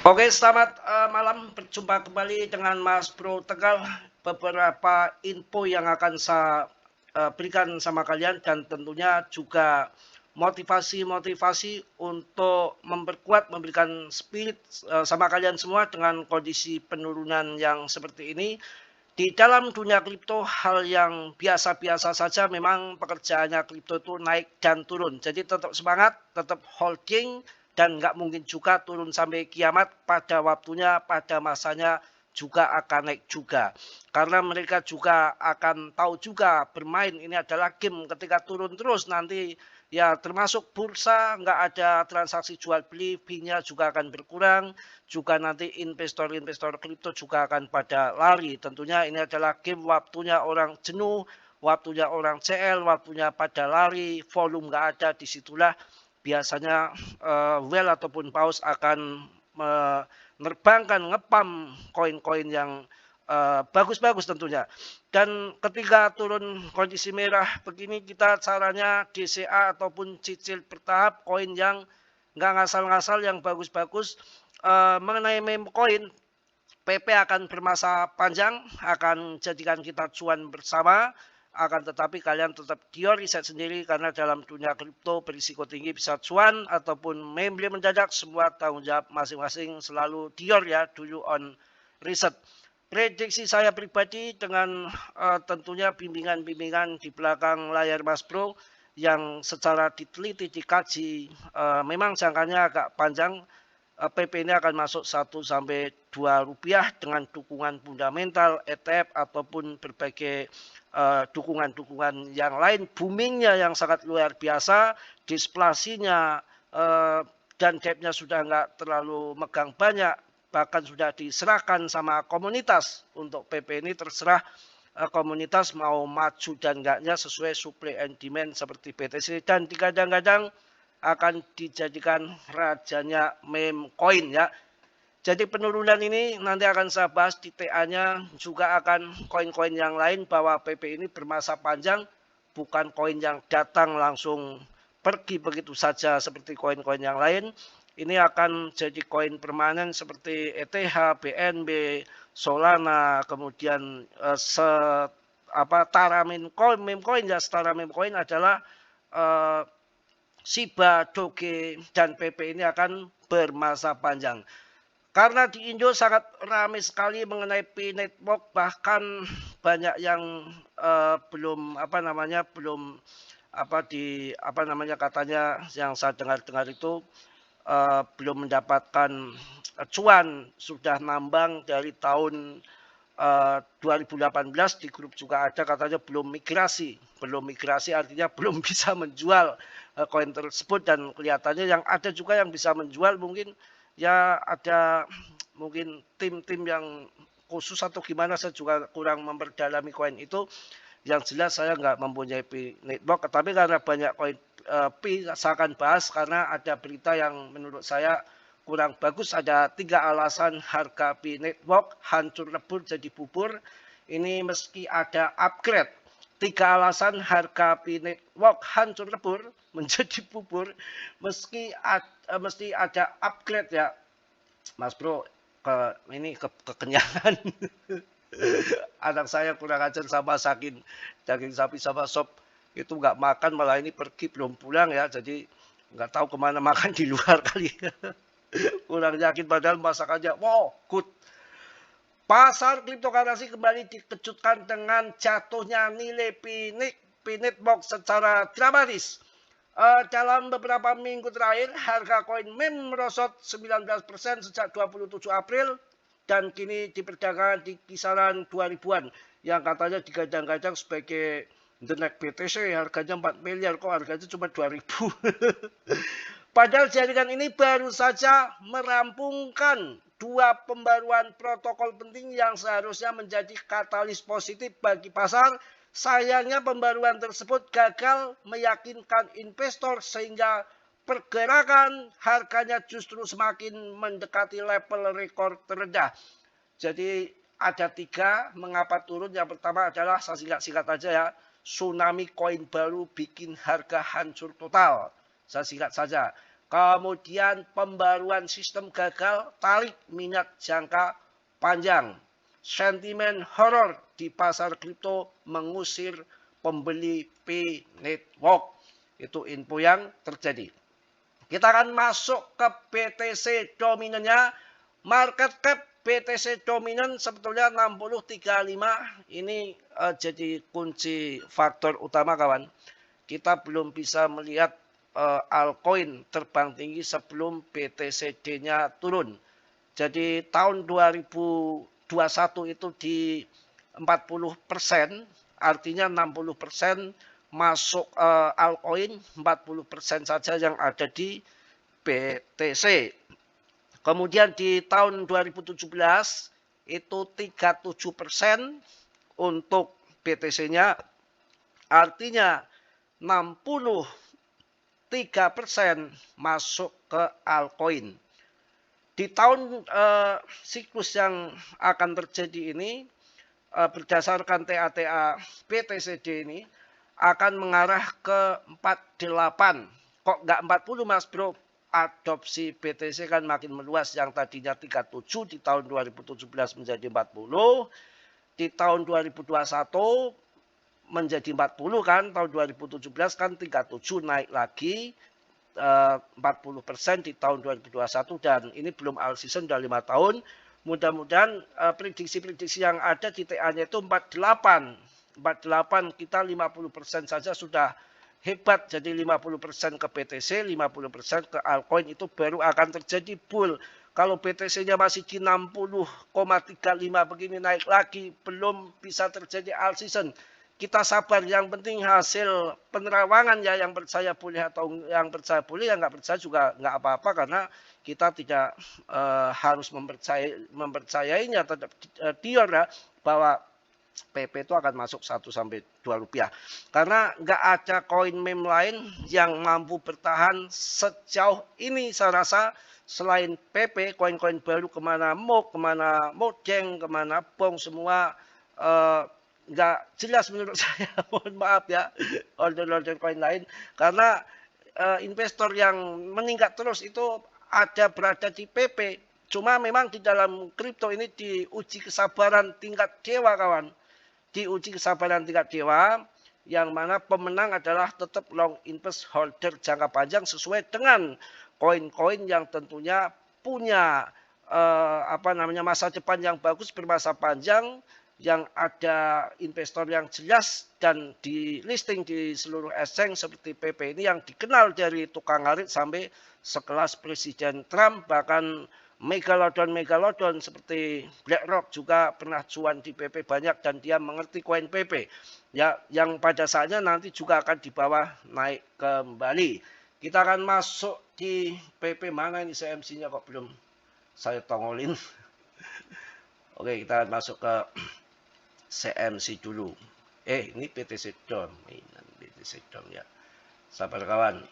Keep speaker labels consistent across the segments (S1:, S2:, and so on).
S1: Oke, selamat malam. Berjumpa kembali dengan Mas Bro Tegal. Beberapa info yang akan saya berikan sama kalian dan tentunya juga motivasi-motivasi untuk memperkuat, memberikan spirit sama kalian semua dengan kondisi penurunan yang seperti ini. Di dalam dunia kripto hal yang biasa-biasa saja, memang pekerjaannya kripto itu naik dan turun. Jadi tetap semangat, tetap holding, dan nggak mungkin juga turun sampai kiamat. Pada waktunya, pada masanya juga akan naik juga. Karena mereka juga akan tahu juga bermain ini adalah game, ketika turun terus nanti ya termasuk bursa nggak ada transaksi jual beli, fee-nya juga akan berkurang, juga nanti investor-investor kripto juga akan pada lari. Tentunya ini adalah game, waktunya orang jenuh, waktunya orang CL, waktunya pada lari, volume nggak ada, disitulah biasanya well ataupun paus akan menerbangkan, ngepam koin-koin yang bagus-bagus tentunya. Dan ketika turun kondisi merah begini, kita caranya DCA ataupun cicil bertahap koin yang nggak ngasal-ngasal, yang bagus-bagus. Mengenai meme koin, PP akan bermasa panjang, akan jadikan kita cuan bersama. Akan tetapi kalian tetap dior riset sendiri, karena dalam dunia kripto berisiko tinggi bisa cuan ataupun meme beli mendadak, semua tanggung jawab masing-masing. Selalu dior ya, do you on riset. Prediksi saya pribadi dengan tentunya bimbingan-bimbingan di belakang layar Mas Bro yang secara diteliti, dikaji, memang jangkanya agak panjang. PP ini akan masuk 1 sampai 2 rupiah dengan dukungan fundamental, ETF ataupun berbagai dukungan-dukungan yang lain. Boomingnya yang sangat luar biasa, displasinya dan depth-nya sudah nggak terlalu megang banyak, bahkan sudah diserahkan sama komunitas. Untuk PP ini terserah komunitas mau maju dan enggaknya sesuai supply and demand seperti BTC, dan kadang-kadang akan dijadikan rajanya meme coin ya. Jadi penurunan ini nanti akan saya bahas di TA-nya, juga akan koin-koin yang lain, bahwa PP ini bermasa panjang, bukan koin yang datang langsung pergi begitu saja seperti koin-koin yang lain. Ini akan jadi koin permanen seperti ETH, BNB, Solana, kemudian Tara meme coin ya. Tara meme coin adalah Shiba, Doge, dan PP ini akan bermasa panjang. Karena di Indo sangat ramai sekali mengenai P-Network, bahkan banyak yang belum katanya yang saya dengar itu belum mendapatkan cuan, sudah nambang dari tahun 2018. Di grup juga ada katanya belum migrasi artinya belum bisa menjual koin tersebut, dan kelihatannya yang ada juga yang bisa menjual, mungkin ya ada mungkin tim-tim yang khusus atau gimana, saya juga kurang memperdalami koin itu. Yang jelas saya nggak mempunyai P-Network, tapi karena banyak koin P, saya akan bahas karena ada berita yang menurut saya kurang bagus. Ada 3 alasan harga P-Network hancur lebur jadi bubur. Ini meski ada upgrade. 3 alasan harga P-Network hancur lebur menjadi bubur meski ada upgrade ya. Mas Bro, kekenyangan. Anak saya kurang ajar sama saking daging sapi sama sop itu nggak makan, malah ini pergi belum pulang ya, jadi nggak tahu kemana makan di luar kali. Kurang yakin, padahal masakannya wow good. Pasar cryptocurrency kembali dikejutkan dengan jatuhnya nilai P-Network secara dramatis. Dalam beberapa minggu terakhir, harga koin meme merosot 19% sejak 27 April dan kini diperdagangkan di kisaran 2000-an, yang katanya digadang-gadang sebagai the next BTC, harganya 4 miliar, kok harganya cuma 2000. Padahal jaringan ini baru saja merampungkan 2 pembaruan protokol penting yang seharusnya menjadi katalis positif bagi pasar. Sayangnya pembaruan tersebut gagal meyakinkan investor sehingga pergerakan harganya justru semakin mendekati level rekor terendah. Jadi ada 3 mengapa turun. Yang pertama adalah, saya singkat-singkat aja ya, tsunami koin baru bikin harga hancur total. Saya singkat saja. Kemudian pembaruan sistem gagal tarik minat jangka panjang. Sentimen horor di pasar kripto mengusir pembeli P-Network. Itu info yang terjadi. Kita akan masuk ke BTC dominannya. Market cap BTC dominan sebetulnya 6035. Ini jadi kunci faktor utama kawan. Kita belum bisa melihat altcoin terbang tinggi sebelum BTCD-nya turun. Jadi tahun 2021 itu di 40%, artinya 60% masuk altcoin, 40% saja yang ada di BTC. Kemudian di tahun 2017 itu 37% untuk BTC-nya, artinya 63% masuk ke altcoin. Di tahun siklus yang akan terjadi ini, berdasarkan TATA BTCD ini, akan mengarah ke 48. Kok nggak 40 Mas Bro? Adopsi BTC kan makin meluas, yang tadinya 37 di tahun 2017 menjadi 40. Di tahun 2021 menjadi 40 kan, tahun 2017 kan 37 naik lagi 40% di tahun 2021, dan ini belum all season, udah 5 tahun. Mudah-mudahan prediksi-prediksi yang ada di TA-nya itu 48 kita 50% saja sudah hebat. Jadi 50% ke BTC, 50% ke altcoin, itu baru akan terjadi bull. Kalau BTC-nya masih di 60,35 begini naik lagi, belum bisa terjadi all season. Kita sabar, yang penting hasil penerawangan ya, yang percaya boleh atau yang percaya boleh, yang nggak percaya juga nggak apa-apa, karena kita tidak harus mempercayainya tetap tior ya, bahwa PP itu akan masuk 1 sampai 2 rupiah. Karena nggak ada koin meme lain yang mampu bertahan sejauh ini saya rasa, selain PP, koin-koin baru kemana MOK, kemana Mojang, kemana Bong, semua nggak jelas menurut saya. Mohon maaf ya, order-order koin lain. Karena investor yang meningkat terus itu berada di PP. Cuma memang di dalam kripto ini diuji kesabaran tingkat dewa kawan. Diuji kesabaran tingkat dewa, yang mana pemenang adalah tetap long invest holder jangka panjang sesuai dengan koin-koin yang tentunya punya masa depan yang bagus, bermasa panjang, yang ada investor yang jelas dan di listing di seluruh exchange seperti PP ini, yang dikenal dari tukang ngarit sampai sekelas Presiden Trump, bahkan megalodon seperti BlackRock juga pernah cuan di PP banyak, dan dia mengerti koin PP ya, yang pada saatnya nanti juga akan dibawa naik kembali. Kita akan masuk di PP. Mana ini CMC-nya kok belum saya tongolin. Oke, kita akan masuk ke CMC dulu. Ini BTC DOM. BTC DOM ya. Sabar kawan.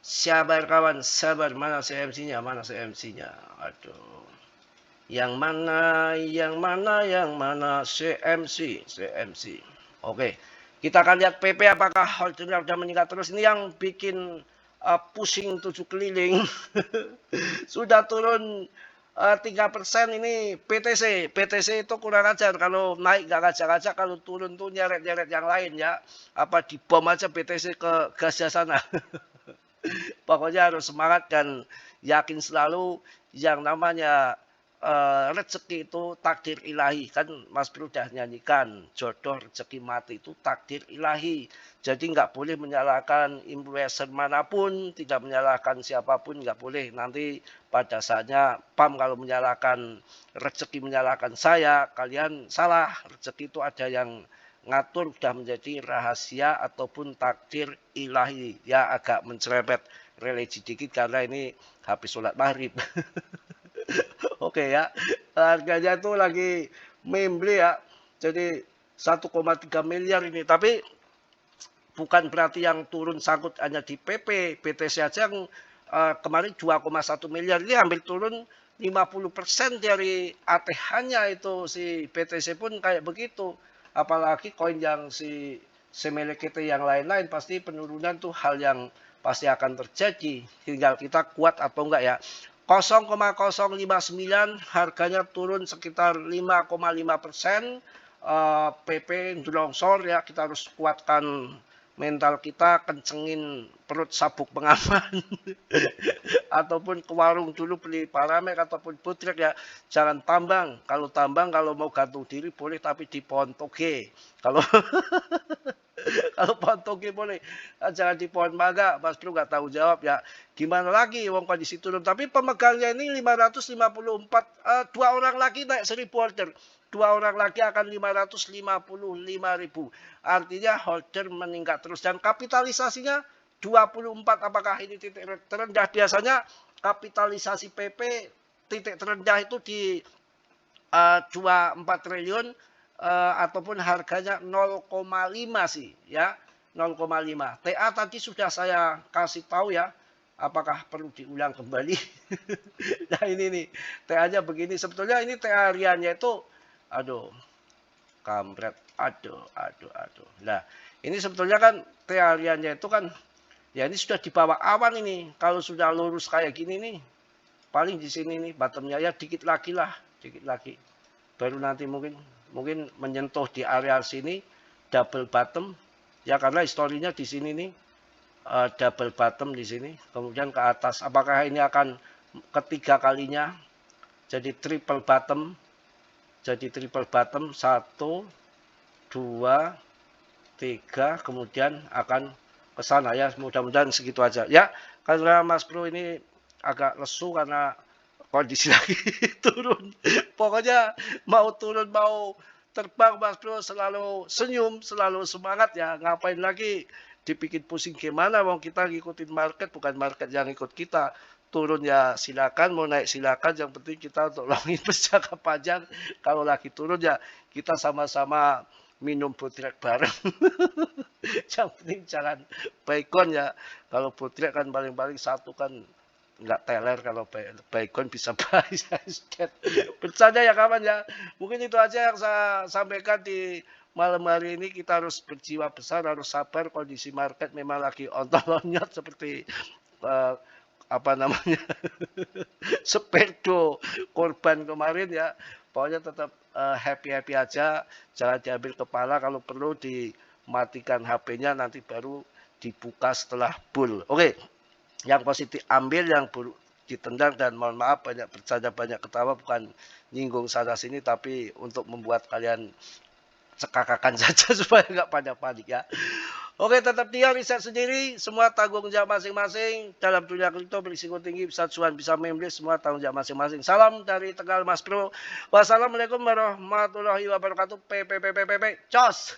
S1: Sabar kawan, sabar. Mana CMC-nya? Mana CMC-nya? Aduh. Yang mana CMC. Oke. Kita akan lihat PP apakah holdernya sudah meningkat terus. Ini yang bikin pusing 7 keliling. Sudah turun 3% ini BTC. BTC itu kurang ajar, kalau naik gak ngajak-ngajak, kalau turun tuh nyeret-nyeret yang lain ya. Apa dibom aja BTC ke gasnya sana. Pokoknya harus semangat dan yakin selalu yang namanya rezeki itu takdir ilahi. Kan Mas Bro udah nyanyikan, jodoh rezeki mati itu takdir ilahi. Jadi nggak boleh menyalahkan influencer manapun, tidak menyalahkan siapapun, nggak boleh. Nanti pada saatnya PAM kalau menyalahkan rezeki, menyalahkan saya, kalian salah. Rezeki itu ada yang ngatur, sudah menjadi rahasia ataupun takdir ilahi. Ya agak mencerepet religi dikit karena ini habis sholat maghrib. Oke ya, harganya tuh lagi membeli ya, jadi 1,3 miliar ini. Tapi bukan berarti yang turun sangkut hanya di PP. BTC aja yang kemarin 2,1 miliar ini hampir turun 50% dari ATH-nya itu. Si BTC pun kayak begitu. Apalagi koin yang si Semelekete yang lain-lain, pasti penurunan tuh hal yang pasti akan terjadi. Tinggal kita kuat atau enggak ya. 0,059 harganya turun sekitar 5,5%. PP longsor ya, kita harus kuatkan mental kita, kencengin perut sabuk pengaman ataupun ke warung dulu beli paramek ataupun putrek ya. Jangan tambang. Kalau tambang, kalau mau gantung diri boleh, tapi di pohon toge. Kalau kalau pohon toge boleh, jangan di pohon mangga. Mas Bro nggak tahu jawab ya. Gimana lagi wong kondisi turun. Tapi pemegangnya ini 554, 2 orang lagi naik 1000 order. 2 orang lagi akan 555.000. Artinya holder meningkat terus. Dan kapitalisasinya 24. Apakah ini titik terendah? Biasanya kapitalisasi PP titik terendah itu di 24 triliun ataupun harganya 0,5 sih ya. 0,5. TA tadi sudah saya kasih tahu ya. Apakah perlu diulang kembali? Nah ini nih, TA-nya begini. Sebetulnya ini TA hariannya itu aduh, kampret, aduh. Nah, ini sebetulnya kan TA hariannya itu kan, ya ini sudah di bawah awan ini. Kalau sudah lurus kayak gini nih, paling di sini nih bottomnya ya dikit lagi lah, dikit lagi. Baru nanti mungkin menyentuh di area sini, double bottom, ya karena historinya di sini nih, double bottom di sini, kemudian ke atas. Apakah ini akan ketiga kalinya, jadi triple bottom? Jadi triple bottom 1, 2, 3, kemudian akan ke sana ya. Mudah-mudahan segitu aja ya. Karena Mas Bro ini agak lesu karena kondisi lagi turun. Pokoknya mau turun mau terbang Mas Bro selalu senyum, selalu semangat ya. Ngapain lagi dibikin pusing gimana? Wong kita ngikutin market, bukan market yang ikut kita. Turun ya silakan, mau naik silakan, yang penting kita untuk long invest jangka panjang. Kalau lagi turun ya kita sama-sama minum putrek bareng. Yang penting jangan baikon ya. Kalau putrek kan paling-paling satu kan nggak teler, kalau baikon bisa buy. Bercanda ya kawan ya. Mungkin itu aja yang saya sampaikan di malam hari ini. Kita harus berjiwa besar, harus sabar. Kondisi market memang lagi ontol-onyot seperti apa namanya sepedo korban kemarin ya. Pokoknya tetap happy aja, jangan diambil kepala. Kalau perlu dimatikan HP-nya, nanti baru dibuka setelah bull. Oke, yang positif ambil, yang buruk ditendang. Dan mohon maaf banyak bercanda banyak ketawa, bukan nyinggung sana sini, tapi untuk membuat kalian cekakakan saja supaya nggak pada panik ya. Oke, tetap dia riset sendiri, semua tanggung jawab masing-masing. Dalam dunia kripto berisiko tinggi, bisa cuan, bisa membeli, semua tanggung jawab masing-masing. Salam dari Tegal Mas Bro. Wassalamualaikum warahmatullahi wabarakatuh. Cos.